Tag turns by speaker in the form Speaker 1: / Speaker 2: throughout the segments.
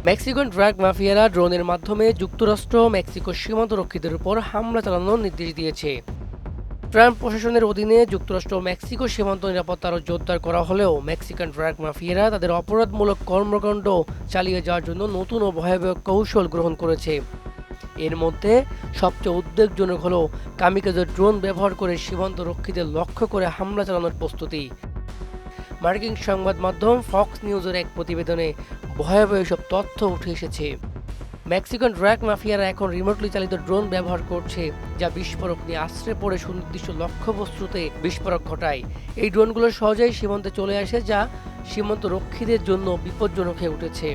Speaker 1: Mexican drug মাফিয়ারা ড্রোনের মাধ্যমে যুক্তরাষ্ট্র মেক্সিকো সীমান্তরক্ষীদের উপর হামলা চালানোর নির্দেশ দিয়েছে। ট্রাম্প প্রশাসনের অধীনে যুক্তরাষ্ট্র মেক্সিকো সীমান্ত নিরাপত্তা আরও জোরদার করা হলেও মেক্সিকান ড্রাগ মাফিয়ারা তাদের অপরাধমূলক কর্মকাণ্ড চালিয়ে যাওয়ার জন্য নতুন ও ভয়াবহ কৌশল গ্রহণ করেছে। এর মধ্যে সবচেয়ে উদ্বেগজনক হল কামিকাজে ড্রোন ব্যবহার করে সীমান্ত রক্ষীদের লক্ষ্য করে হামলা চালানোর প্রস্তুতি। মার্কিন সংবাদ মাধ্যম ফক্স নিউজের এক প্রতিবেদনে ভয়াবহ সব তথ্য উঠে এসেছে। মেক্সিকান ড্রাগ মাফিয়ারা এখন রিমোটলি চালিত ড্রোন ব্যবহার করছে, যা বিস্ফোরক নিয়ে আশ্রে পড়ে সুনির্দিষ্ট লক্ষ্যবস্তুতে বিস্ফোরক ঘটায়। এই ড্রোনগুলো সহজেই সীমান্তে চলে আসে, যা সীমান্ত রক্ষীদের জন্য বিপজ্জনক হয়ে উঠেছে।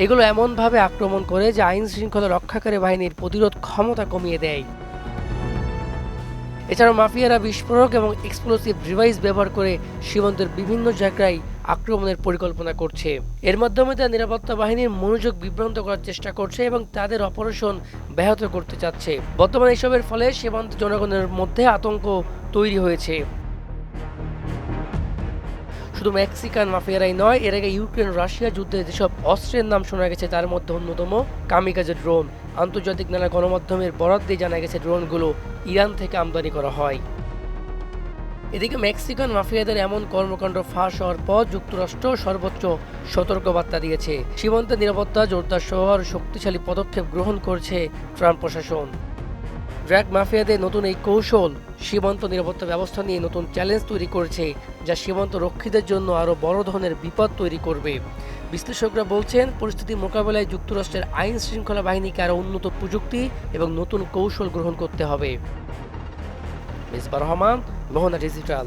Speaker 1: এগুলো এমনভাবে আক্রমণ করে যা আইন শৃঙ্খলা রক্ষাকারী বাহিনীর প্রতিরোধ ক্ষমতা কমিয়ে দেয়। এছাড়াও মাফিয়ারা বিস্ফোরক এবং এক্সপ্লোসিভ ডিভাইস ব্যবহার করে সীমান্তের বিভিন্ন জায়গায় আক্রমণের পরিকল্পনা করছে। এর মাধ্যমে তারা নিরাপত্তা বাহিনীর মনোযোগ বিভ্রান্ত করার চেষ্টা করছে এবং তাদের অপারেশন ব্যাহত করতে চাচ্ছে। বর্তমানে এসবের ফলে সীমান্ত জনগণের মধ্যে আতঙ্ক তৈরি হয়েছে। শুধু মেক্সিকান মাফিয়ারাই নয়, এর আগে ইউক্রেন রাশিয়া যুদ্ধে যেসব অস্ত্রের নাম শোনা গেছে তার মধ্যে অন্যতম কামিকাজে ড্রোন। আন্তর্জাতিক নানা গণমাধ্যমের বরাত দিয়ে জানা গেছে ড্রোনগুলো ইরান থেকে আমদানি করা হয়। এদিকে মেক্সিকান মাফিয়াদের এমন কর্মকাণ্ড ফাঁস হওয়ার পর যুক্তরাষ্ট্র সর্বোচ্চ সতর্কবার্তা দিয়েছে। সীমান্তের নিরাপত্তা জোরদার সহ আরও শক্তিশালী পদক্ষেপ গ্রহণ করছে ট্রাম্প প্রশাসন। ড্রাগ মাফিয়াদের নতুন এই কৌশল সীমান্ত নিরাপত্তা ব্যবস্থা নিয়ে নতুন চ্যালেঞ্জ তৈরি করেছে, যা সীমান্ত রক্ষীদের জন্য আরও বড় ধরনের বিপদ তৈরি করবে। বিশ্লেষকরা বলছেন, পরিস্থিতি মোকাবেলায় যুক্তরাষ্ট্রের আইন শৃঙ্খলা বাহিনীকে আরও উন্নত প্রযুক্তি এবং নতুন কৌশল গ্রহণ করতে হবে। মিসবাহ রহমান, মোহনা ডিজিটাল।